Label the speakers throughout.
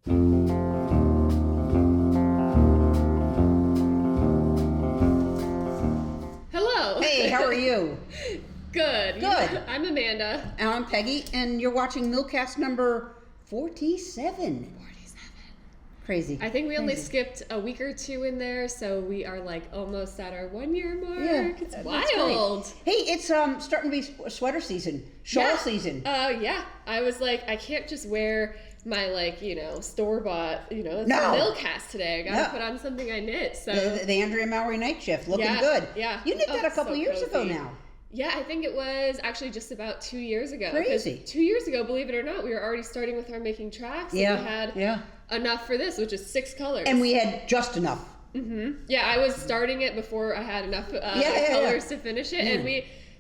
Speaker 1: Hello.
Speaker 2: Hey, how are you?
Speaker 1: Good.
Speaker 2: Good.
Speaker 1: I'm Amanda.
Speaker 2: And I'm Peggy, and you're watching Millcast number 47. Crazy.
Speaker 1: I think we only skipped a week or two in there, so we are like almost at our 1 year mark.
Speaker 2: Yeah,
Speaker 1: It's wild.
Speaker 2: Hey, it's starting to be sweater season, shawl season.
Speaker 1: Yeah. I was like, I can't just wear my store-bought, it's
Speaker 2: No.
Speaker 1: Millcast today. I gotta put on something I knit. So
Speaker 2: The Andrea Mowry night shift, looking good.
Speaker 1: Yeah.
Speaker 2: You knit that a couple
Speaker 1: so
Speaker 2: years ago
Speaker 1: cozy.
Speaker 2: now.
Speaker 1: Yeah, I think it was actually just about 2 years ago.
Speaker 2: Crazy.
Speaker 1: 'Cause 2 years ago, believe it or not, we were already starting with our making tracks.
Speaker 2: Yeah,
Speaker 1: And we had enough for this, which is 6 colors.
Speaker 2: And we had just enough.
Speaker 1: Yeah, I was starting it before I had enough colors to finish it. And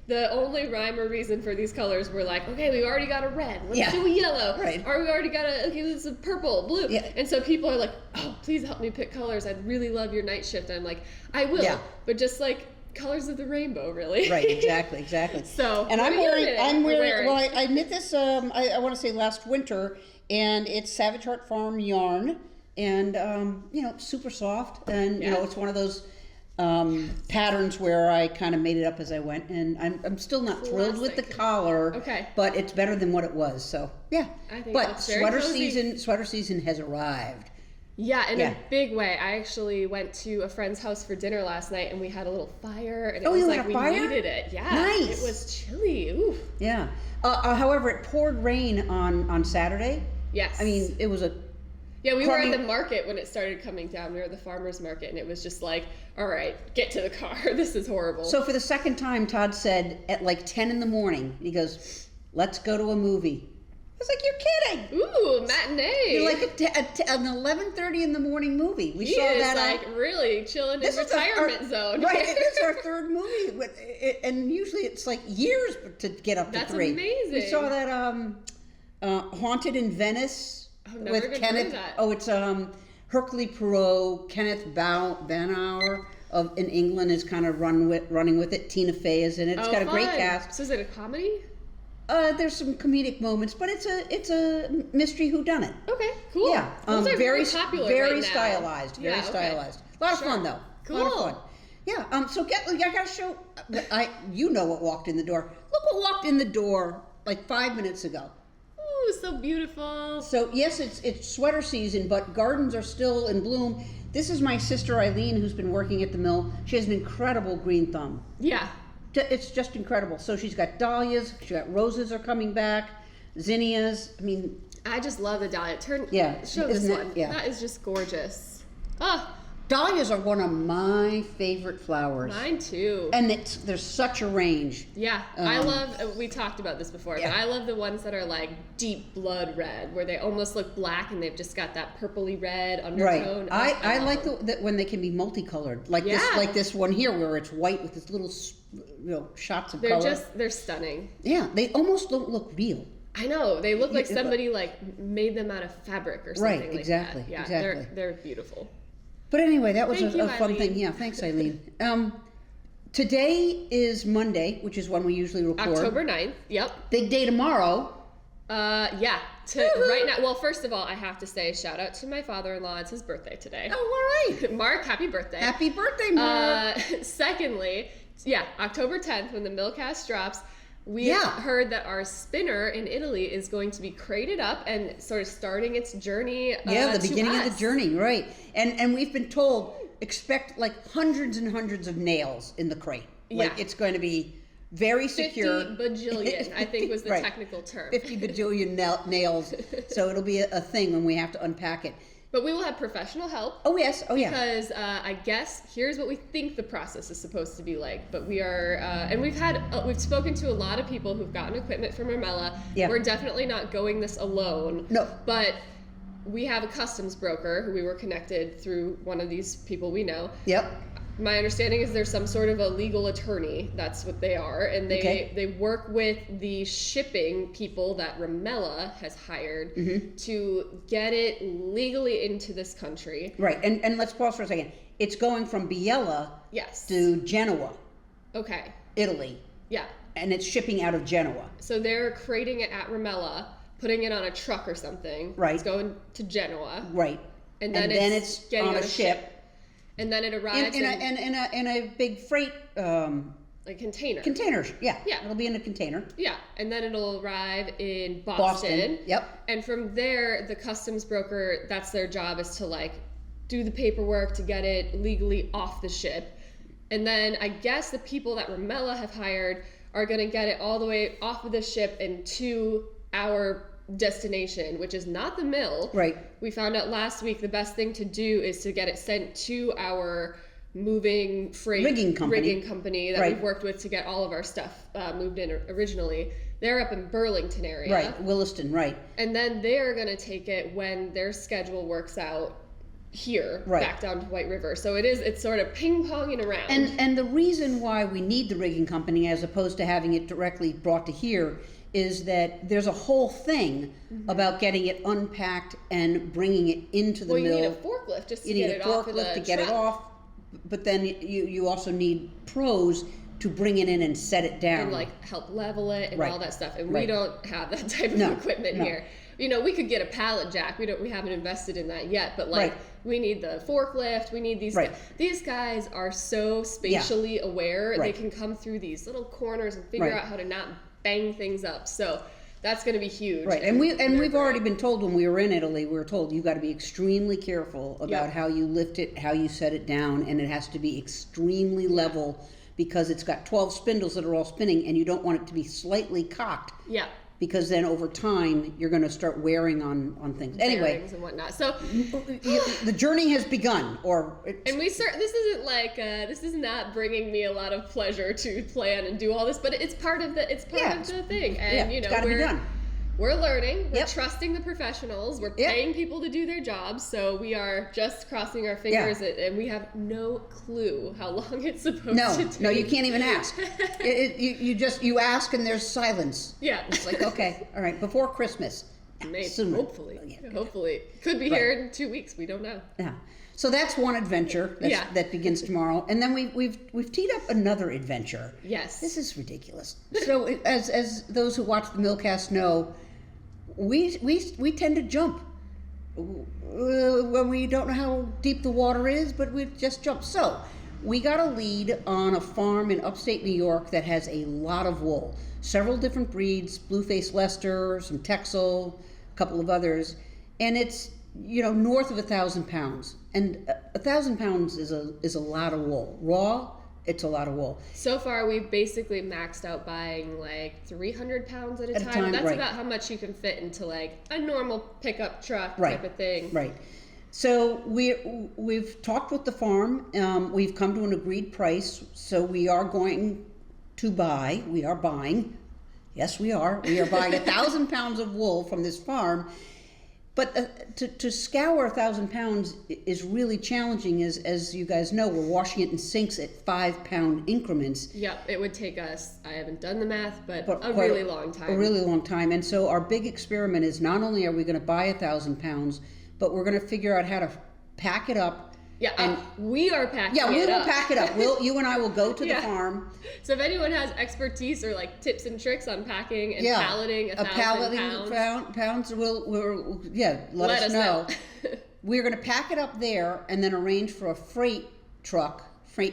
Speaker 1: the only rhyme or reason for these colors were like, okay, we already got a red, let's do a yellow.
Speaker 2: Right.
Speaker 1: Or we already got this is a purple, blue.
Speaker 2: Yeah.
Speaker 1: And so people are like, oh, please help me pick colors. I'd really love your night shift. And I'm like, I will.
Speaker 2: Yeah.
Speaker 1: But just like colors of the rainbow, really.
Speaker 2: Right, exactly.
Speaker 1: So,
Speaker 2: and
Speaker 1: what
Speaker 2: I'm
Speaker 1: are you
Speaker 2: wearing,
Speaker 1: wearing?
Speaker 2: well, I knit this, I want to say last winter, and it's Savage Heart Farm yarn, and, super soft, and, it's one of those patterns where I kind of made it up as I went, and I'm still not thrilled with the collar, but it's better than what it was, so, yeah.
Speaker 1: I think
Speaker 2: but
Speaker 1: it's very cozy.
Speaker 2: sweater season has arried.
Speaker 1: Yeah, in a big way. I actually went to a friend's house for dinner last night, and we had a little fire, and it was like we needed it. Yeah,
Speaker 2: nice.
Speaker 1: It was chilly. Oof.
Speaker 2: Yeah. However, it poured rain on Saturday.
Speaker 1: Yes.
Speaker 2: I mean, it was a
Speaker 1: Yeah, we were at the market when it started coming down. We were at the farmer's market, and it was just like, all right, get to the car. This is horrible.
Speaker 2: So for the second time, Todd said at like 10 in the morning, he goes, let's go to a movie. I was like, you're kidding.
Speaker 1: Ooh, matinee.
Speaker 2: You're like an 11:30 in the morning movie. We
Speaker 1: he
Speaker 2: saw
Speaker 1: is
Speaker 2: that
Speaker 1: like really chilling in retirement zone.
Speaker 2: Right, this is our third movie. And usually it's like years to get up to 3.
Speaker 1: That's amazing.
Speaker 2: We saw that Haunted in Venice with Kenneth. Oh, it's Hercule Poirot, Kenneth Banauer in England is kind of running with it. Tina Fey is in it. It's got a great cast.
Speaker 1: So is it a comedy?
Speaker 2: There's some comedic moments, but it's a mystery whodunnit.
Speaker 1: Okay, cool.
Speaker 2: Yeah,
Speaker 1: Those are
Speaker 2: very
Speaker 1: popular
Speaker 2: very
Speaker 1: right
Speaker 2: stylized,
Speaker 1: now.
Speaker 2: very stylized. A lot of fun though.
Speaker 1: Cool.
Speaker 2: A lot of fun. Yeah. So I gotta show. You know what walked in the door. Look what walked in the door like 5 minutes ago.
Speaker 1: Ooh, so beautiful.
Speaker 2: So yes, it's sweater season, but gardens are still in bloom. This is my sister Eileen, who's been working at the mill. She has an incredible green thumb.
Speaker 1: Yeah.
Speaker 2: It's just incredible. So she's got dahlias, she's got roses are coming back, zinnias. I mean,
Speaker 1: I just love the dahlia. Show this
Speaker 2: isn't it?
Speaker 1: one.
Speaker 2: Yeah.
Speaker 1: That is just gorgeous. Oh,
Speaker 2: dahlias are one of my favorite flowers.
Speaker 1: mine too.
Speaker 2: And there's such a range.
Speaker 1: Yeah, I love, we talked about this before, but I love the ones that are like deep blood red, where they almost look black and they've just got that purpley red undertone.
Speaker 2: Right. I like that when they can be multicolored, like this one here, where it's white with this little shots of color.
Speaker 1: They're stunning.
Speaker 2: Yeah, they almost don't look real.
Speaker 1: I know, they look like somebody like made them out of fabric or something like
Speaker 2: exactly,
Speaker 1: that. Yeah,
Speaker 2: exactly.
Speaker 1: they're beautiful.
Speaker 2: But anyway, that was
Speaker 1: Thank
Speaker 2: a
Speaker 1: you,
Speaker 2: fun
Speaker 1: Eileen.
Speaker 2: thing. Yeah, thanks, Eileen. Today is Monday, which is when we usually record.
Speaker 1: October 9th, yep.
Speaker 2: Big day tomorrow.
Speaker 1: Right now, well, first of all, I have to say shout out to my father-in-law. It's his birthday today.
Speaker 2: Oh, all right.
Speaker 1: Mark, happy birthday.
Speaker 2: Happy birthday, Mark.
Speaker 1: Secondly, October 10th, when the Millcast drops, we heard that our spinner in Italy is going to be crated up and sort of starting its journey.
Speaker 2: The beginning of the journey, right? And we've been told expect like hundreds and hundreds of nails in the crate. Like it's going to be very secure.
Speaker 1: 50 bajillion, I think was the technical term.
Speaker 2: 50 bajillion nails. So it'll be a thing when we have to unpack it.
Speaker 1: But we will have professional help.
Speaker 2: Oh, yes. Oh, yeah.
Speaker 1: Because I guess here's what we think the process is supposed to be like. But we are, and we've spoken to a lot of people who've gotten equipment from Armella.
Speaker 2: Yeah.
Speaker 1: We're definitely not going this alone.
Speaker 2: No.
Speaker 1: But we have a customs broker who we were connected through one of these people we know.
Speaker 2: Yep.
Speaker 1: My understanding is there's some sort of a legal attorney. That's what they are. And they work with the shipping people that Rhinebeck has hired to get it legally into this country.
Speaker 2: Right. And let's pause for a second. It's going from Biella to Genoa.
Speaker 1: Okay.
Speaker 2: Italy.
Speaker 1: Yeah.
Speaker 2: And it's shipping out of Genoa.
Speaker 1: So they're crating it at Rhinebeck, putting it on a truck or something.
Speaker 2: Right.
Speaker 1: It's going to Genoa.
Speaker 2: Right.
Speaker 1: And then it's getting on a ship. And then it arrives
Speaker 2: in a big freight
Speaker 1: like container.
Speaker 2: Containers, yeah.
Speaker 1: Yeah.
Speaker 2: It'll be in a container.
Speaker 1: Yeah. And then it'll arrive in Boston.
Speaker 2: Yep.
Speaker 1: And from there, the customs broker, that's their job, is to like do the paperwork to get it legally off the ship. And then I guess the people that Rimella have hired are going to get it all the way off of the ship and to our destination, which is not the mill.
Speaker 2: Right.
Speaker 1: We found out last week the best thing to do is to get it sent to our moving freight rigging company that we've worked with to get all of our stuff moved in originally. They're up in Burlington area.
Speaker 2: Right, Williston, right.
Speaker 1: And then they're going to take it when their schedule works out here, back down to White River. So it's sort of ping-ponging around.
Speaker 2: And the reason why we need the rigging company as opposed to having it directly brought to here is that there's a whole thing about getting it unpacked and bringing it into the mill.
Speaker 1: Well, you need a forklift just to get it off of the truck.
Speaker 2: You need a forklift to get it off, but then you also need pros to bring it in and set it down.
Speaker 1: And like help level it and all that stuff. And we don't have that type of equipment here. You know, we could get a pallet jack. We haven't invested in that yet, but like we need the forklift. We need these. These guys are so spatially aware. They can come through these little corners and figure out how to not bang things up. So that's going to be huge.
Speaker 2: Right, and we've already been told when we were in Italy, we were told you got to be extremely careful about how you lift it, how you set it down, and it has to be extremely level because it's got 12 spindles that are all spinning, and you don't want it to be slightly cocked.
Speaker 1: Yeah.
Speaker 2: Because then over time you're going to start wearing on things. Anyway,
Speaker 1: bearings and whatnot. So
Speaker 2: the journey has begun.
Speaker 1: This is not bringing me a lot of pleasure to plan and do all this, but it's part of the thing. And
Speaker 2: it's gotta be done.
Speaker 1: We're learning. We're trusting the professionals. We're paying people to do their jobs. So we are just crossing our fingers, and we have no clue how long it's supposed to take.
Speaker 2: No, you can't even ask. You ask and there's silence.
Speaker 1: Yeah.
Speaker 2: It's like, okay, all right, before Christmas.
Speaker 1: Maybe,
Speaker 2: sooner.
Speaker 1: hopefully. Hopefully. Could be here in 2 weeks. We don't know.
Speaker 2: Yeah. So that's one adventure that begins tomorrow, and then we've teed up another adventure.
Speaker 1: Yes.
Speaker 2: This is ridiculous. So as those who watch the Millcast know, we tend to jump when we don't know how deep the water is, but we just jump. So we got a lead on a farm in upstate New York that has a lot of wool, several different breeds, Blueface Leicester, some Texel, a couple of others, and it's north of 1,000 pounds. And 1,000 pounds is a lot of wool. Raw, it's a lot of wool.
Speaker 1: So far, we've basically maxed out buying like 300 pounds at a time. That's about how much you can fit into like a normal pickup truck type of thing. Right.
Speaker 2: So we've talked with the farm. We've come to an agreed price. So we are going to buy. We are buying. Yes, we are. We are buying 1,000 pounds of wool from this farm. But to scour 1,000 pounds is really challenging, as you guys know. We're washing it in sinks at 5-pound increments.
Speaker 1: Yep, it would take us, I haven't done the math, but a really long time.
Speaker 2: A really long time. And so our big experiment is not only are we going to buy 1,000 pounds, but we're going to figure out how to pack it up.
Speaker 1: Yeah, we are packing it up.
Speaker 2: Yeah, we will pack it up. You and I will go to the farm.
Speaker 1: So if anyone has expertise or like tips and tricks on packing and palleting 1,000
Speaker 2: pounds, let us know. We're going to pack it up there and then arrange for a freight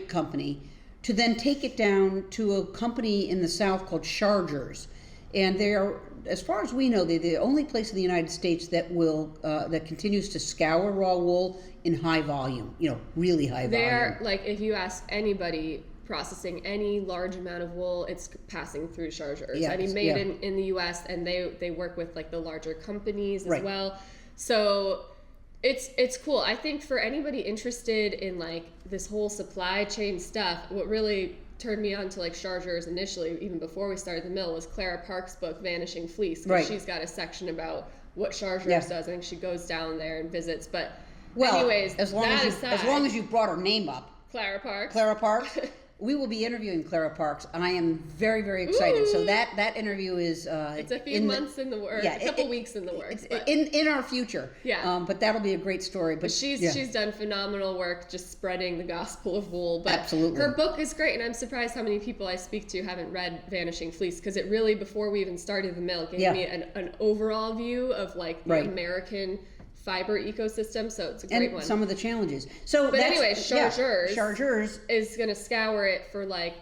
Speaker 2: company to then take it down to a company in the South called Chargers. And they're, as far as we know, they're the only place in the United States that that continues to scour raw wool in high volume, really high volume.
Speaker 1: They're, like, if you ask anybody processing any large amount of wool, it's passing through Chargers. Made in the U.S., and they work with, like, the larger companies as well. So it's cool. I think for anybody interested in, like, this whole supply chain stuff, what really turned me on to like Chargers initially, even before we started the mill, was Clara Park's book Vanishing Fleece, because she's got a section about what Chargers does. I think she goes down there and visits. But anyways,
Speaker 2: as long as you brought her name up,
Speaker 1: Clara Park,
Speaker 2: we will be interviewing Clara Parks. I am very, very excited.
Speaker 1: Ooh.
Speaker 2: So that interview is
Speaker 1: it's a few months in the works, a couple weeks in the works,
Speaker 2: in our future.
Speaker 1: Yeah.
Speaker 2: But that'll be a great story. But
Speaker 1: she's done phenomenal work just spreading the gospel of wool. But
Speaker 2: absolutely,
Speaker 1: her book is great, and I'm surprised how many people I speak to haven't read Vanishing Fleece, because it really, before we even started the mill, gave me an overall view of like the American fiber ecosystem, so it's a great one.
Speaker 2: Some of the challenges. So,
Speaker 1: but anyway, Chargeurs
Speaker 2: is
Speaker 1: going to scour it for like,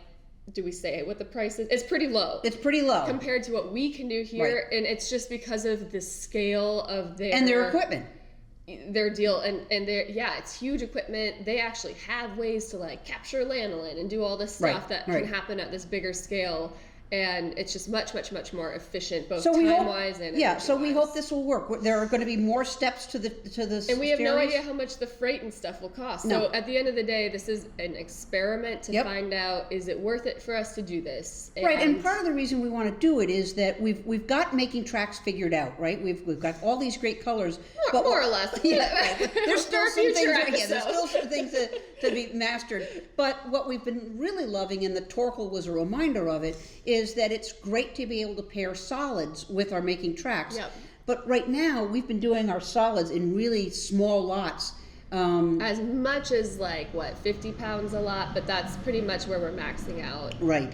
Speaker 1: do we say what the price is? It's pretty low.
Speaker 2: It's pretty low
Speaker 1: compared to what we can do here, and it's just because of the scale of
Speaker 2: their equipment.
Speaker 1: Their deal and it's huge equipment. They actually have ways to like capture lanolin and do all this stuff that can happen at this bigger scale. And it's just much, much, much more efficient, both time-wise and
Speaker 2: so we hope this will work. There are going to be more steps to this.
Speaker 1: And we have no idea how much the freight and stuff will cost. No. So at the end of the day, this is an experiment to find out, is it worth it for us to do this?
Speaker 2: And part of the reason we want to do it is that we've got making tracks figured out, right? We've got all these great colors,
Speaker 1: but more or less.
Speaker 2: There's still some things. There's still some things to be mastered. But what we've been really loving, and the Torkel was a reminder of it, is that it's great to be able to pair solids with our making tracks.
Speaker 1: Yep.
Speaker 2: But right now, we've been doing our solids in really small lots.
Speaker 1: As much as 50 pounds a lot, but that's pretty much where we're maxing out.
Speaker 2: Right,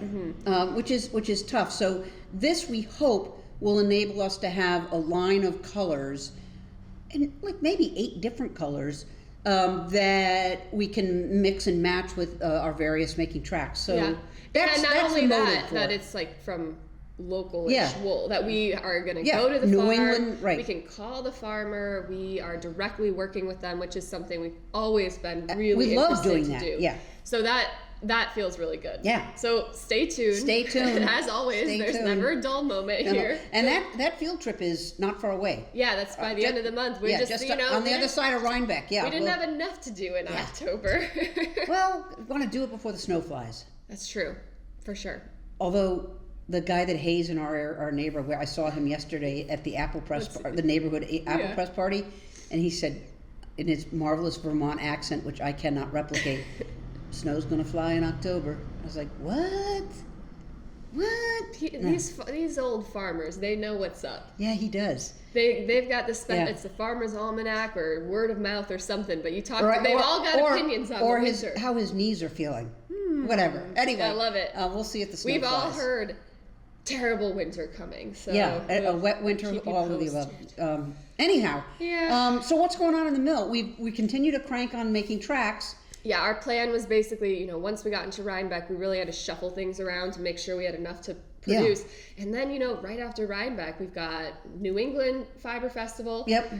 Speaker 2: which is tough. So this, we hope, will enable us to have a line of colors, and maybe 8 different colors, that we can mix and match with our various making tracks. So that's
Speaker 1: not only
Speaker 2: that
Speaker 1: it's from local-ish wool, that we are going to go to the
Speaker 2: New
Speaker 1: farm.
Speaker 2: England, right.
Speaker 1: We can call the farmer. We are directly working with them, which is something we've always been really interested to do.
Speaker 2: Yeah.
Speaker 1: So that feels really good.
Speaker 2: Yeah.
Speaker 1: So stay tuned.
Speaker 2: Stay tuned.
Speaker 1: As always, there's never a dull moment here.
Speaker 2: And that field trip is not far away.
Speaker 1: Yeah, that's by the end of the month. We're just
Speaker 2: on the other side of Rhinebeck. Yeah.
Speaker 1: We didn't have enough to do in October.
Speaker 2: Well, we want to do it before the snow flies.
Speaker 1: That's true, for sure.
Speaker 2: Although the guy that hays in our neighborhood, I saw him yesterday at the apple press, the neighborhood apple press party, and he said in his marvelous Vermont accent, which I cannot replicate, "Snow's gonna fly in October." I was like, "What? What?"
Speaker 1: These old farmers, they know what's up.
Speaker 2: Yeah, he does.
Speaker 1: They've got this stuff. It's the Farmer's Almanac or word of mouth or something. But you talk, they've all got opinions on the winter.
Speaker 2: How his knees are feeling. Whatever. Anyway,
Speaker 1: I love it.
Speaker 2: We'll see if the snow
Speaker 1: We've
Speaker 2: flies.
Speaker 1: all heard terrible winter coming. So
Speaker 2: a wet winter, all of the above. Anyhow, so what's going on in the mill? We continue to crank on making tracks.
Speaker 1: Yeah, our plan was basically, once we got into Rhinebeck, we really had to shuffle things around to make sure we had enough to produce. Yeah. And then, right after Rhinebeck, we've got New England Fiber Festival.
Speaker 2: Yep.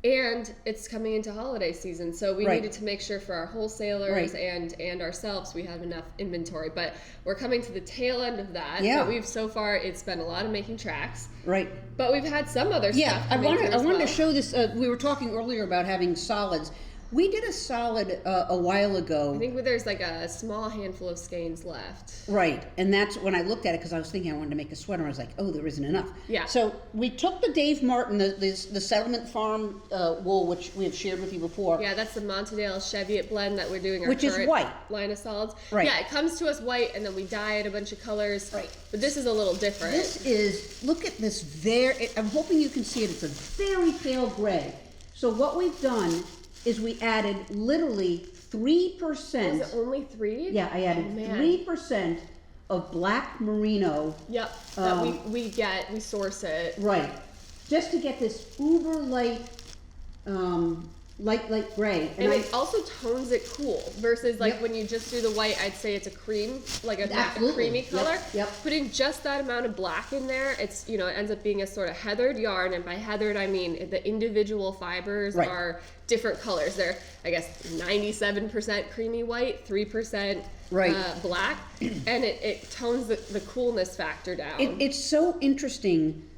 Speaker 1: And it's coming into holiday season, so we needed to make sure for our wholesalers and ourselves we have enough inventory. But we're coming to the tail end of that.
Speaker 2: Yeah.
Speaker 1: But so far it's been a lot of making tracks.
Speaker 2: Right.
Speaker 1: But we've had some other stuff.
Speaker 2: Yeah, I wanted to show this. We were talking earlier about having solids. We did a solid a while ago.
Speaker 1: I think there's a small handful of skeins left.
Speaker 2: Right, and that's when I looked at it because I was thinking I wanted to make a sweater. I was like, oh, there isn't enough.
Speaker 1: Yeah.
Speaker 2: So we took the Dave Martin, the Settlement Farm wool, which we have shared with you before.
Speaker 1: Yeah, that's the Montadale Cheviot blend that we're doing our
Speaker 2: current white
Speaker 1: line of solids.
Speaker 2: Right.
Speaker 1: Yeah, it comes to us white, and then we dye it a bunch of colors.
Speaker 2: Right.
Speaker 1: But this is a little different.
Speaker 2: This is, look at this I'm hoping you can see it. It's a very pale gray. So what we've done is we added literally 3%.
Speaker 1: Was it only 3?
Speaker 2: Yeah, I added 3% of black merino.
Speaker 1: Yep, that we source it.
Speaker 2: Right, just to get this uber light, light gray.
Speaker 1: And it also tones it cool versus when you just do the white, I'd say it's a cream, a creamy color.
Speaker 2: Yep.
Speaker 1: Putting just that amount of black in there, it's it ends up being a sort of heathered yarn, and by heathered I mean the individual fibers are different colors. They're 97% creamy white, 3% black, and it tones the coolness factor down.
Speaker 2: It's so interesting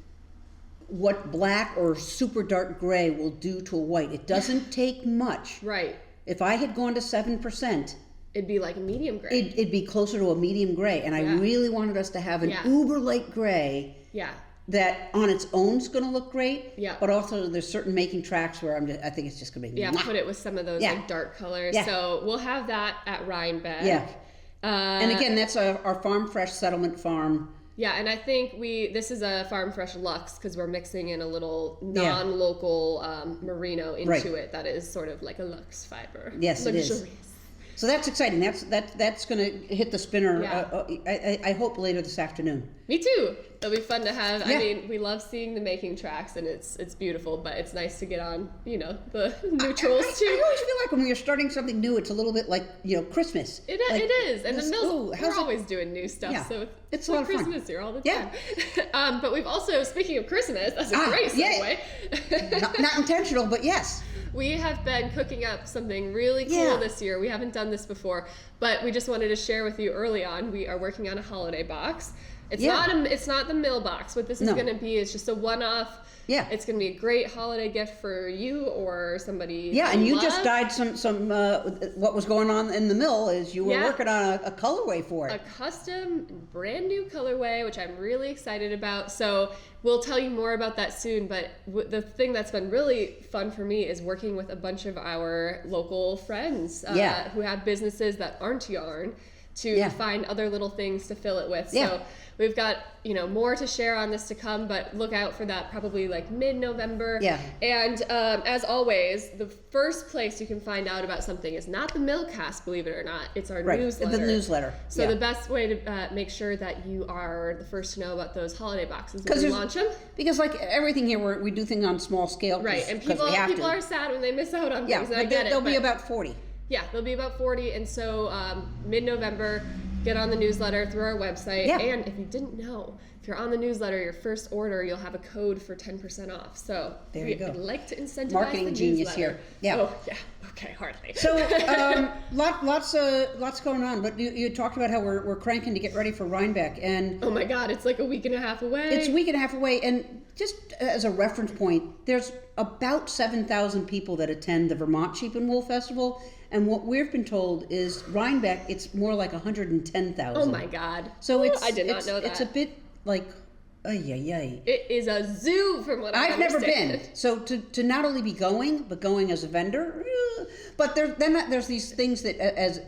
Speaker 2: what black or super dark gray will do to a white. It doesn't take much.
Speaker 1: Right.
Speaker 2: If I had gone to 7%,
Speaker 1: it'd be like a medium gray.
Speaker 2: It'd be closer to a medium gray, and I really wanted us to have an uber light gray.
Speaker 1: Yeah.
Speaker 2: That on its own is going to look great.
Speaker 1: Yeah.
Speaker 2: But also there's certain making tracks where I think it's just going to be.
Speaker 1: Yeah. Put it with some of those dark colors. Yeah. So we'll have that at Rhinebeck.
Speaker 2: Yeah. And again, that's our Farm Fresh Settlement Farm.
Speaker 1: Yeah, and I think this is a Farm Fresh Luxe because we're mixing in a little non-local merino into it that is sort of like a luxe fiber.
Speaker 2: Yes,
Speaker 1: luxurious.
Speaker 2: It is. So that's exciting. That's going to hit the spinner. Yeah. I hope later this afternoon.
Speaker 1: Me too. It'll be fun to have. Yeah. I mean, we love seeing the making tracks, and it's beautiful. But it's nice to get on, the neutrals too.
Speaker 2: I always feel like when we are starting something new, it's a little bit like Christmas.
Speaker 1: It is, and the mills we're always doing new stuff. Yeah. So it's like Christmas here all the time. Yeah. But we've also, speaking of Christmas, that's a great segue.
Speaker 2: Yeah. not intentional, but yes.
Speaker 1: We have been cooking up something really cool this year. We haven't done this before, but we just wanted to share with you early on. We are working on a holiday box. It's not the mill box. What this is going to be is just a one-off. Yeah. It's going to be a great holiday gift for you or somebody.
Speaker 2: Yeah, and you just dyed some what was going on in the mill is you were working on a colorway for it.
Speaker 1: A custom, brand new colorway, which I'm really excited about. So we'll tell you more about that soon. But the thing that's been really fun for me is working with a bunch of our local friends who have businesses that aren't yarn to find other little things to fill it with. So we've got, more to share on this to come, but look out for that probably like mid-November. Yeah. And as always, the first place you can find out about something is not the Millcast, believe it or not. It's our newsletter.
Speaker 2: The newsletter.
Speaker 1: So the best way to make sure that you are the first to know about those holiday boxes when we launch them.
Speaker 2: Because like everything here, we do things on small scale.
Speaker 1: Right, and people are sad when they miss out on things.
Speaker 2: Yeah, there'll be about 40.
Speaker 1: Yeah, there'll be about 40, and so mid-November, get on the newsletter through our website. Yeah. And if you didn't know, if you're on the newsletter, your first order, you'll have a code for 10% off. So
Speaker 2: there you go.
Speaker 1: I'd like to incentivize
Speaker 2: marketing genius
Speaker 1: newsletter.
Speaker 2: Here. Yeah.
Speaker 1: Oh, yeah. Okay, hardly.
Speaker 2: So lots going on. But you talked about how we're cranking to get ready for Rhinebeck, and
Speaker 1: oh my God, it's like a week and a half away.
Speaker 2: It's a week and a half away, and just as a reference point, there's about 7,000 people that attend the Vermont Sheep and Wool Festival. And what we've been told is Rhinebeck, it's more like 110,000.
Speaker 1: Oh my God.
Speaker 2: So
Speaker 1: I did not know that.
Speaker 2: It's a bit like,
Speaker 1: It is a zoo from what I understand.
Speaker 2: I've never been. So to not only be going, but going as a vendor, but there's these things that as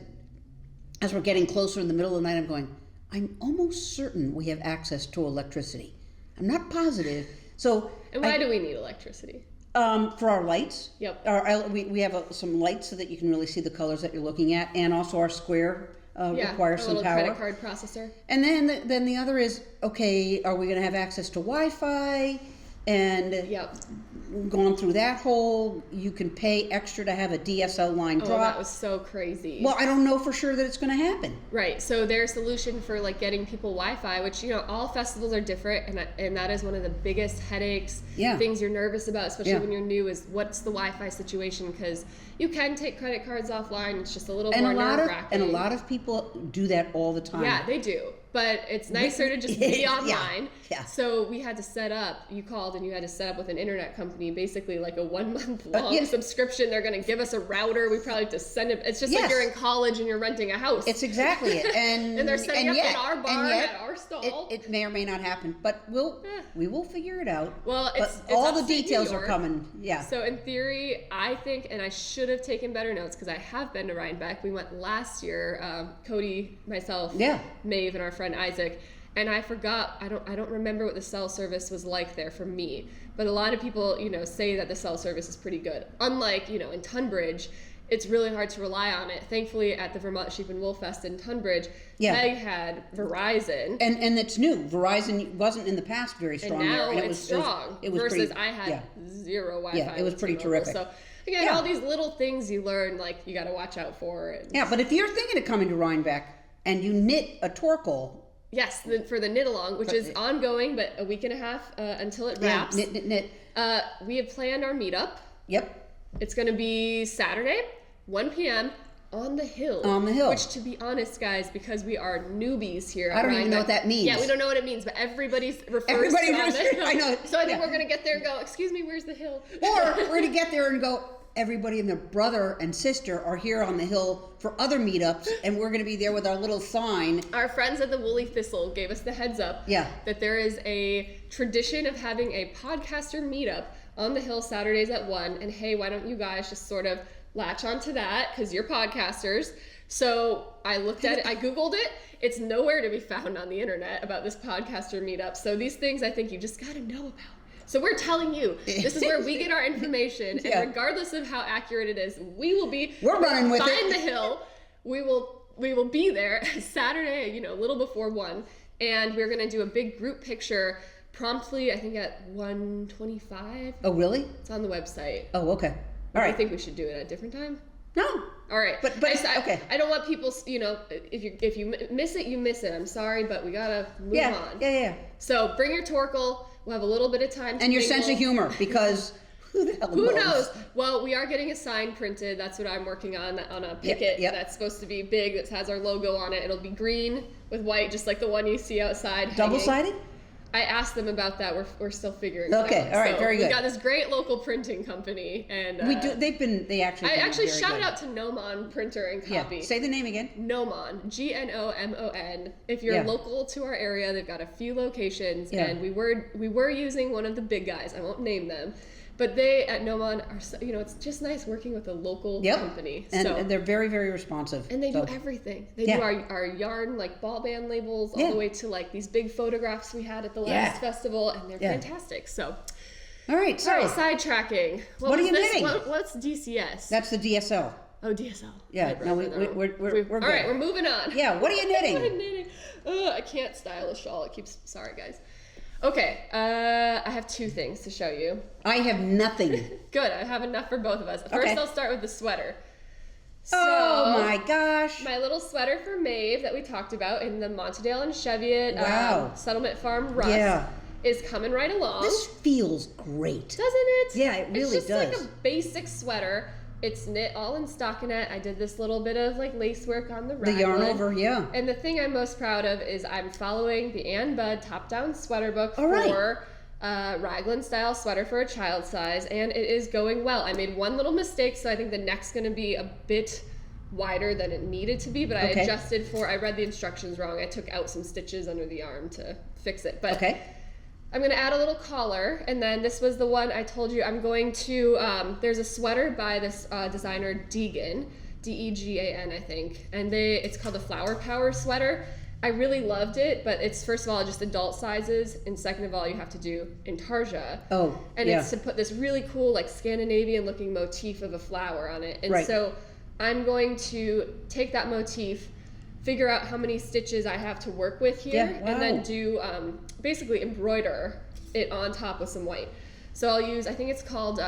Speaker 2: we're getting closer in the middle of the night, I'm going, I'm almost certain we have access to electricity. I'm not positive. So.
Speaker 1: And why do we need electricity?
Speaker 2: For our lights.
Speaker 1: Yep.
Speaker 2: We have some lights so that you can really see the colors that you're looking at, and also our square requires some power.
Speaker 1: Credit card processor.
Speaker 2: And then the other is, okay, are we going to have access to Wi-Fi? And gone through that whole, you can pay extra to have a DSL line drop.
Speaker 1: Oh, that was so crazy.
Speaker 2: Well, I don't know for sure that it's going to happen.
Speaker 1: Right. So their solution for like getting people Wi-Fi, which all festivals are different, and that is one of the biggest headaches, things you're nervous about, especially when you're new, is what's the Wi-Fi situation, because you can take credit cards offline. It's just a little more nerve-wracking.
Speaker 2: And a lot of people do that all the time.
Speaker 1: Yeah, they do. But it's nicer to just be online. Yeah. So we had to set up, you called and you had to set up with an internet company, basically like a 1 month long subscription. They're going to give us a router. We probably have to send it. It's just like you're in college and you're renting a house.
Speaker 2: It's exactly it. And
Speaker 1: they're setting up in our bar at our stall.
Speaker 2: It may or may not happen, but we will figure it out.
Speaker 1: Well, it's
Speaker 2: all the details are coming. Yeah.
Speaker 1: So in theory, I think, and I should have taken better notes because I have been to Rhinebeck. We went last year, Cody, myself, Maeve, and our friend Isaac, and I forgot, I don't remember what the cell service was like there for me, but a lot of people say that the cell service is pretty good. Unlike in Tunbridge, it's really hard to rely on it. Thankfully, at the Vermont Sheep and Wool Fest in Tunbridge, Meg had Verizon,
Speaker 2: and it's new. Verizon wasn't in the past very strong,
Speaker 1: and now
Speaker 2: there, and
Speaker 1: it was strong. It was versus I had zero Wi-Fi.
Speaker 2: Yeah, it was pretty terrific.
Speaker 1: So again, all these little things you learn, like you got to watch out for.
Speaker 2: But if you're thinking of coming to Rhinebeck and you knit a torkel.
Speaker 1: Yes, for the knit along, which is ongoing, but a week and a half until it wraps.
Speaker 2: Knit.
Speaker 1: We have planned our meetup.
Speaker 2: Yep.
Speaker 1: It's going to be Saturday, 1 p.m. on the hill.
Speaker 2: On the hill.
Speaker 1: Which, to be honest, guys, because we are newbies here.
Speaker 2: I don't even know what that means.
Speaker 1: Yeah, we don't know what it means, but everybody refers to on the hill.
Speaker 2: I know.
Speaker 1: So I think we're going to get there and go, excuse me, where's the hill?
Speaker 2: Or we're going to get there and go, everybody and their brother and sister are here on the hill for other meetups, and we're going to be there with our little sign.
Speaker 1: Our friends at the Woolly Thistle gave us the heads up that there is a tradition of having a podcaster meetup on the hill Saturdays at 1, and hey, why don't you guys just sort of latch onto that because you're podcasters. So I looked at it, I Googled it. It's nowhere to be found on the internet about this podcaster meetup. So these things I think you just got to know about. So we're telling you, this is where we get our information. And regardless of how accurate it is, we're running with it. Find the hill. We will be there Saturday, a little before 1. And we're going to do a big group picture promptly, I think at 1:25.
Speaker 2: Oh, really?
Speaker 1: It's on the website.
Speaker 2: Oh, okay. All right.
Speaker 1: I think we should do it at a different time.
Speaker 2: No.
Speaker 1: All right.
Speaker 2: But okay.
Speaker 1: I don't want people, if you miss it, you miss it. I'm sorry, but we got to move on.
Speaker 2: Yeah.
Speaker 1: So bring your Torkel. We'll have a little bit of time to
Speaker 2: and your sense of humor, because who
Speaker 1: knows? Well, we are getting a sign printed. That's what I'm working on a picket that's supposed to be big, that has our logo on it. It'll be green with white, just like the one you see outside.
Speaker 2: Double-sided?
Speaker 1: I asked them about that. We're still figuring it out.
Speaker 2: Okay, all right, very good.
Speaker 1: We got this great local printing company, and
Speaker 2: they actually
Speaker 1: shout out to Gnomon Printer and Copy.
Speaker 2: Yeah. Say the name again.
Speaker 1: Gnomon, Gnomon. If you're local to our area, they've got a few locations, and we were using one of the big guys. I won't name them. But they at Gnomon are, it's just nice working with a local company.
Speaker 2: And they're very, very responsive.
Speaker 1: And they do everything. They do our yarn, like ball band labels, all the way to like these big photographs we had at the last festival, and they're fantastic. So,
Speaker 2: all right,
Speaker 1: sidetracking.
Speaker 2: What are you knitting?
Speaker 1: What's DCS?
Speaker 2: That's the DSL.
Speaker 1: Oh, DSL.
Speaker 2: Yeah,
Speaker 1: right,
Speaker 2: no, we're good.
Speaker 1: All right, we're moving on.
Speaker 2: Yeah, what are you knitting?
Speaker 1: What am I knitting? I can't style a shawl. Sorry, guys. Okay, I have 2 things to show you.
Speaker 2: I have nothing.
Speaker 1: Good, I have enough for both of us. First, I'll start with the sweater. So,
Speaker 2: oh my gosh.
Speaker 1: My little sweater for Maeve that we talked about in the Montedale and Cheviot Settlement Farm Rust is coming right along.
Speaker 2: This feels great.
Speaker 1: Doesn't it?
Speaker 2: Yeah, it really does.
Speaker 1: It's just like a basic sweater. It's knit all in stockinette. I did this little bit of like lace work on the raglan.
Speaker 2: The yarn over,
Speaker 1: And the thing I'm most proud of is I'm following the Ann Budd top-down sweater book for raglan style sweater for a child size, and it is going well. I made one little mistake, so I think the neck's going to be a bit wider than it needed to be, but I read the instructions wrong. I took out some stitches under the arm to fix it. But I'm going to add a little collar, and then this was the one I told you I'm going to, there's a sweater by this designer Degan, Degan, I think, and it's called the Flower Power sweater. I really loved it, but it's, first of all, just adult sizes, and second of all, you have to do intarsia. It's to put this really cool, like, Scandinavian-looking motif of a flower on it. And so I'm going to take that motif, figure out how many stitches I have to work with here, and then do basically embroider it on top with some white. So I'll use, I think it's called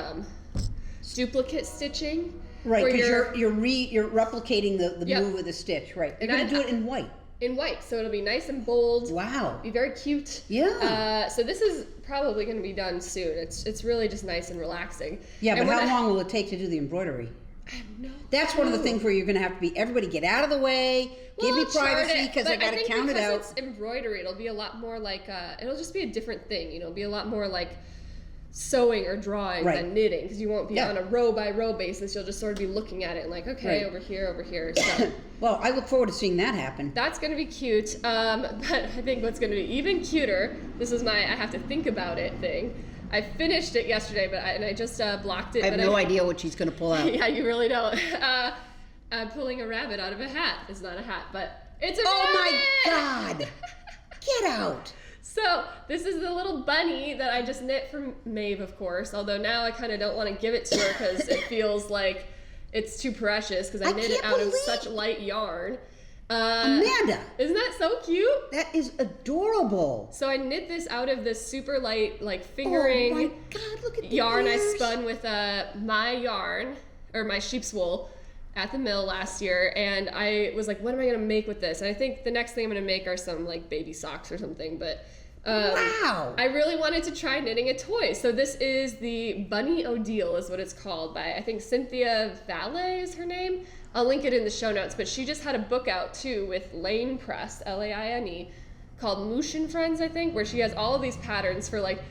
Speaker 1: duplicate stitching.
Speaker 2: Right, because you're replicating the move of the stitch, right? You're going to do it in white.
Speaker 1: In white, so it'll be nice and bold.
Speaker 2: Wow.
Speaker 1: Be very cute.
Speaker 2: Yeah.
Speaker 1: So this is probably going to be done soon. It's really just nice and relaxing.
Speaker 2: Yeah, but how long will it take to do the embroidery?
Speaker 1: I have no
Speaker 2: That's one of the things where you're going to have to be, everybody get out of the way, give me privacy, because I got to count it out.
Speaker 1: Because it's embroidery, it'll be a lot more like, it'll just be a different thing, it'll be a lot more like sewing or drawing than knitting, because you won't be on a row by row basis. You'll just sort of be looking at it and like, okay, over here. So
Speaker 2: well, I look forward to seeing that happen.
Speaker 1: That's going to be cute. But I think what's going to be even cuter, this is my I have to think about it thing. I finished it yesterday, but I just blocked it.
Speaker 2: I have no idea what she's going to pull out.
Speaker 1: Yeah, you really don't. I'm pulling a rabbit out of a hat. It's not a hat, but it's a rabbit!
Speaker 2: Oh my God! Get out!
Speaker 1: So this is the little bunny that I just knit for Maeve, of course. Although now I kind of don't want to give it to her because it feels like it's too precious because I knit it out of such light yarn.
Speaker 2: Amanda!
Speaker 1: Isn't that so cute?
Speaker 2: That is adorable.
Speaker 1: So I knit this out of this super light, like fingering
Speaker 2: oh my God, look at the
Speaker 1: yarn
Speaker 2: ears.
Speaker 1: I spun with my yarn, or my sheep's wool, at the mill last year, and I was like, what am I going to make with this? And I think the next thing I'm going to make are some like baby socks or something, but
Speaker 2: wow!
Speaker 1: I really wanted to try knitting a toy. So this is the Bunny Odile is what it's called by, I think Cynthia Valet is her name. I'll link it in the show notes, but she just had a book out too with Lane Press, Laine, called Moosh and Friends, I think, where she has all of these patterns for like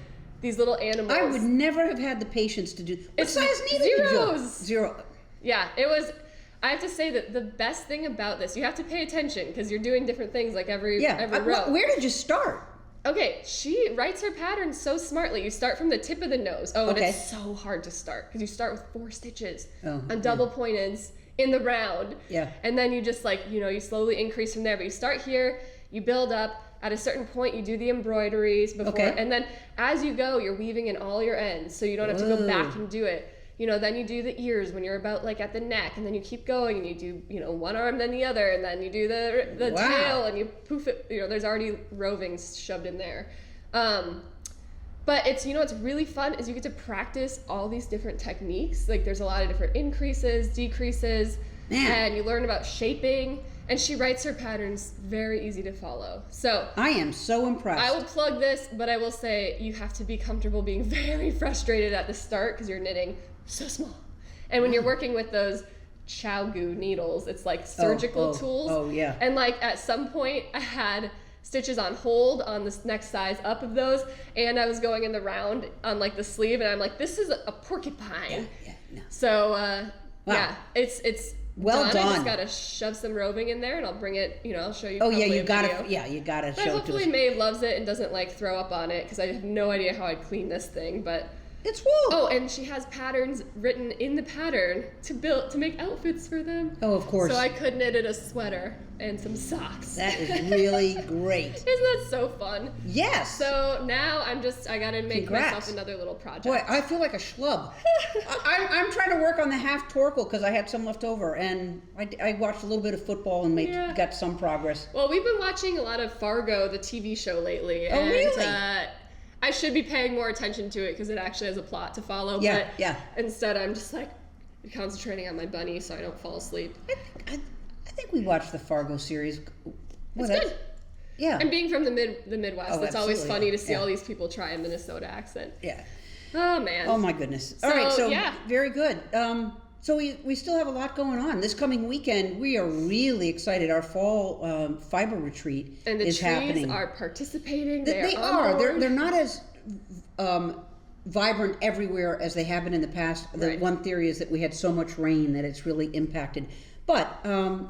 Speaker 1: these little animals.
Speaker 2: I would never have had the patience to do. What size needle
Speaker 1: zeros.
Speaker 2: Zero.
Speaker 1: Yeah, it was. I have to say that the best thing about this, you have to pay attention because you're doing different things like every row.
Speaker 2: Where did you start?
Speaker 1: Okay, she writes her patterns so smartly. You start from the tip of the nose. Oh, and
Speaker 2: Okay.
Speaker 1: it's so hard to start because you start with 4 stitches
Speaker 2: Oh,
Speaker 1: on double pointeds in the round.
Speaker 2: Yeah.
Speaker 1: And then you just like, you slowly increase from there. But you start here, you build up. At a certain point, you do the embroideries before.
Speaker 2: Okay.
Speaker 1: And then as you go, you're weaving in all your ends. So you don't have to go back and do it. Then you do the ears when you're about like at the neck, and then you keep going and you do, one arm then the other, and then you do the
Speaker 2: Wow.
Speaker 1: tail and you poof it, there's already rovings shoved in there. But it's, what's really fun is you get to practice all these different techniques. Like there's a lot of different increases, decreases, and you learn about shaping. And she writes her patterns very easy to follow. So
Speaker 2: I am so impressed.
Speaker 1: I will plug this, but I will say you have to be comfortable being very frustrated at the start because you're knitting so small. And when you're working with those Chow-Gu needles, it's like surgical tools.
Speaker 2: Oh, yeah.
Speaker 1: And like at some point I had stitches on hold on this next size up of those, and I was going in the round on like the sleeve, and I'm like, this is a porcupine.
Speaker 2: Yeah, no.
Speaker 1: So
Speaker 2: Wow.
Speaker 1: yeah, it's
Speaker 2: Well
Speaker 1: done.
Speaker 2: done.
Speaker 1: I just gotta shove some roving in there, and I'll bring it. I'll show you.
Speaker 2: Oh, yeah,
Speaker 1: probably
Speaker 2: you
Speaker 1: a
Speaker 2: gotta,
Speaker 1: video.
Speaker 2: you gotta
Speaker 1: But
Speaker 2: show it to
Speaker 1: hopefully
Speaker 2: us.
Speaker 1: Maeve loves it and doesn't like throw up on it because I have no idea how I'd clean this thing. But
Speaker 2: It's wool.
Speaker 1: oh, and she has patterns written in the pattern to make outfits for them.
Speaker 2: Oh, of course.
Speaker 1: So I could knitted a sweater and some socks.
Speaker 2: That is really great.
Speaker 1: Isn't that so fun?
Speaker 2: Yes.
Speaker 1: So now I gotta make
Speaker 2: Congrats.
Speaker 1: myself another little project.
Speaker 2: Boy, I feel like a schlub. I'm trying to work on the half torkel because I had some left over, and I watched a little bit of football and got some progress.
Speaker 1: Well, we've been watching a lot of Fargo, the TV show lately.
Speaker 2: Oh,
Speaker 1: and,
Speaker 2: really?
Speaker 1: I should be paying more attention to it because it actually has a plot to follow.
Speaker 2: Yeah,
Speaker 1: but
Speaker 2: yeah.
Speaker 1: Instead, I'm just like concentrating on my bunny so I don't fall asleep.
Speaker 2: I think we watched the Fargo series.
Speaker 1: It's good.
Speaker 2: Yeah.
Speaker 1: And being from the Midwest,
Speaker 2: Oh,
Speaker 1: it's always
Speaker 2: absolutely,
Speaker 1: funny to see
Speaker 2: yeah.
Speaker 1: all these people try a Minnesota accent.
Speaker 2: Yeah.
Speaker 1: Oh man.
Speaker 2: Oh my goodness. All
Speaker 1: So,
Speaker 2: right. So
Speaker 1: yeah.
Speaker 2: very good. So we still have a lot going on. This coming weekend, we are really excited. Our fall fiber retreat
Speaker 1: And the
Speaker 2: is
Speaker 1: trees
Speaker 2: happening.
Speaker 1: are participating.
Speaker 2: They
Speaker 1: on
Speaker 2: are.
Speaker 1: board.
Speaker 2: They're not as vibrant everywhere as they have been in the past. The
Speaker 1: Right.
Speaker 2: one theory is that we had so much rain that it's really impacted. But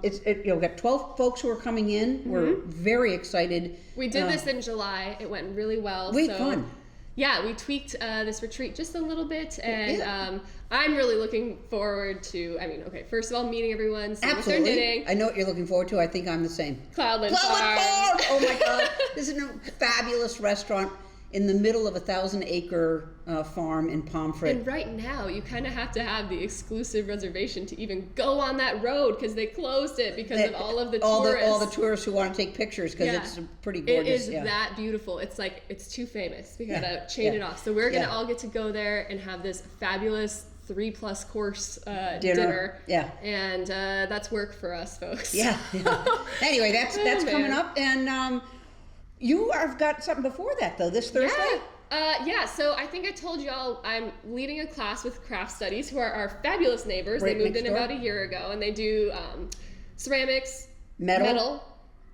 Speaker 2: we've got 12 folks who are coming in. We're very excited.
Speaker 1: We did this in July. It went really well.
Speaker 2: We had fun.
Speaker 1: Yeah, we tweaked this retreat just a little bit, and
Speaker 2: Yeah.
Speaker 1: I'm really looking forward to. First of all, meeting everyone, seeing what they're
Speaker 2: Absolutely.
Speaker 1: knitting.
Speaker 2: I know what you're looking forward to. I think I'm the same.
Speaker 1: Cloudland Farm.
Speaker 2: Farm! Oh my God. This is a fabulous restaurant in the middle of a 1,000-acre farm in Pomfret.
Speaker 1: And right now, you kind of have to have the exclusive reservation to even go on that road because they closed it because of all of the tourists.
Speaker 2: All the tourists who want to take pictures because it's pretty gorgeous.
Speaker 1: It is that beautiful. It's like, it's too famous. We gotta chain
Speaker 2: Yeah.
Speaker 1: it off. So we're gonna
Speaker 2: Yeah.
Speaker 1: all get to go there and have this fabulous 3+ course dinner.
Speaker 2: Yeah.
Speaker 1: And that's work for us, folks.
Speaker 2: Yeah. Anyway, that's
Speaker 1: Oh,
Speaker 2: coming
Speaker 1: man.
Speaker 2: up, and you have got something before that though. This Thursday.
Speaker 1: Yeah, so I think I told y'all I'm leading a class with Craft Studies, who are our fabulous neighbors.
Speaker 2: Right
Speaker 1: They moved
Speaker 2: next
Speaker 1: in
Speaker 2: door.
Speaker 1: about a year ago, and they do ceramics,
Speaker 2: Metal.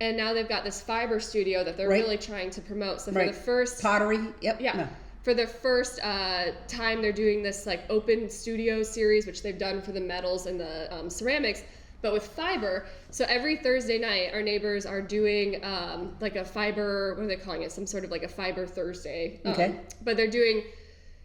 Speaker 1: and now they've got this fiber studio that they're
Speaker 2: Right.
Speaker 1: really trying to promote. So for
Speaker 2: Right.
Speaker 1: the first
Speaker 2: Pottery. Yep.
Speaker 1: Yeah.
Speaker 2: No.
Speaker 1: For the first time, they're doing this like open studio series, which they've done for the metals and the ceramics, but with fiber. So every Thursday night, our neighbors are doing like a fiber, what are they calling it? Some sort of like a fiber Thursday.
Speaker 2: Okay.
Speaker 1: But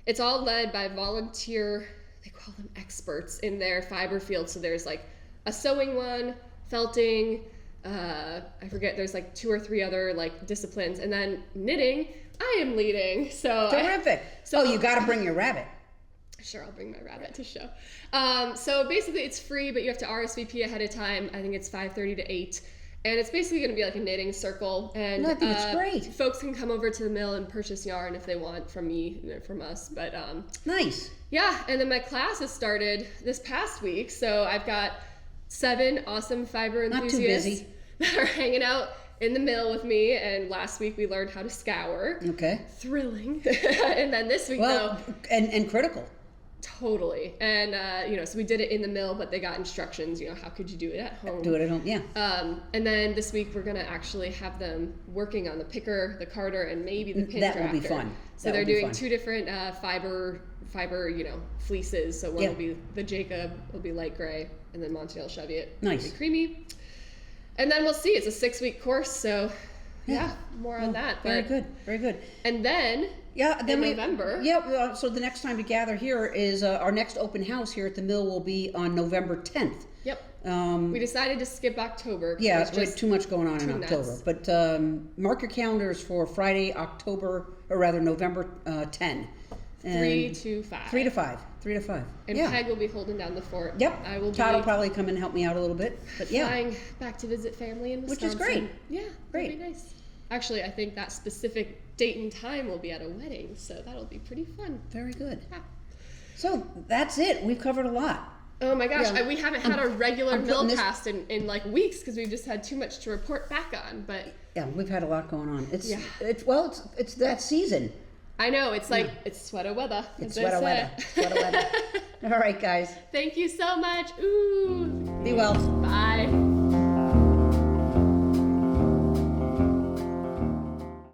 Speaker 1: it's all led by volunteer, they call them experts in their fiber field. So there's like a sewing one, felting, I forget, there's like 2 or 3 other like disciplines, and then knitting, I am leading. So
Speaker 2: Terrific.
Speaker 1: So
Speaker 2: you got to bring your rabbit.
Speaker 1: Sure, I'll bring my rabbit to show. So basically it's free, but you have to RSVP ahead of time. I think it's 5:30 to 8. And it's basically going to be like a knitting circle. And
Speaker 2: I think it's great.
Speaker 1: Folks can come over to the mill and purchase yarn if they want from me, from us. But
Speaker 2: Nice.
Speaker 1: yeah, and then my class has started this past week. So I've got 7 awesome fiber
Speaker 2: Not too
Speaker 1: enthusiasts
Speaker 2: busy.
Speaker 1: that are hanging out in the mill with me. And last week we learned how to scour.
Speaker 2: Okay.
Speaker 1: Thrilling. And then this week,
Speaker 2: Well,
Speaker 1: though,
Speaker 2: and critical.
Speaker 1: totally. And, so we did it in the mill, but they got instructions, how could you do it at home?
Speaker 2: Do it at home. Yeah.
Speaker 1: And then this week we're going to actually have them working on the picker, the carder, and maybe the pin
Speaker 2: That will
Speaker 1: drafter.
Speaker 2: be fun.
Speaker 1: So
Speaker 2: That
Speaker 1: they're
Speaker 2: will be
Speaker 1: doing
Speaker 2: fun.
Speaker 1: 2 different fiber, fleeces. So one
Speaker 2: Yeah.
Speaker 1: will be the Jacob, will be light gray, and then Montreal Cheviot will
Speaker 2: Nice.
Speaker 1: be creamy. And then we'll see. It's a 6-week course, so more on that.
Speaker 2: Very good, very good.
Speaker 1: And then November.
Speaker 2: Yeah, so the next time to gather here is our next open house here at the mill will be on November 10th.
Speaker 1: Yep. We decided to skip October.
Speaker 2: Yeah, we had too much going on in October.
Speaker 1: Nuts.
Speaker 2: But mark your calendars for Friday, November 10. And
Speaker 1: 3 to 5.
Speaker 2: 3 to 5. 3 to 5.
Speaker 1: And Peg will be holding down the fort.
Speaker 2: Yep. Todd will probably come and help me out a little bit. But
Speaker 1: flying back to visit family in Wisconsin.
Speaker 2: Which is great.
Speaker 1: Yeah,
Speaker 2: great.
Speaker 1: That'd be nice. Actually, I think that specific date and time will be at a wedding, so that'll be pretty fun.
Speaker 2: Very good.
Speaker 1: Yeah.
Speaker 2: So that's it. We've covered a lot.
Speaker 1: Oh my gosh, we haven't had a regular Millcast in like weeks because we've just had too much to report back on. But
Speaker 2: yeah, we've had a lot going on. It's that season.
Speaker 1: I know, it's like it's sweater weather.
Speaker 2: It's sweater weather. Sweater weather. All right, guys.
Speaker 1: Thank you so much. Ooh.
Speaker 2: Be well.
Speaker 1: Bye.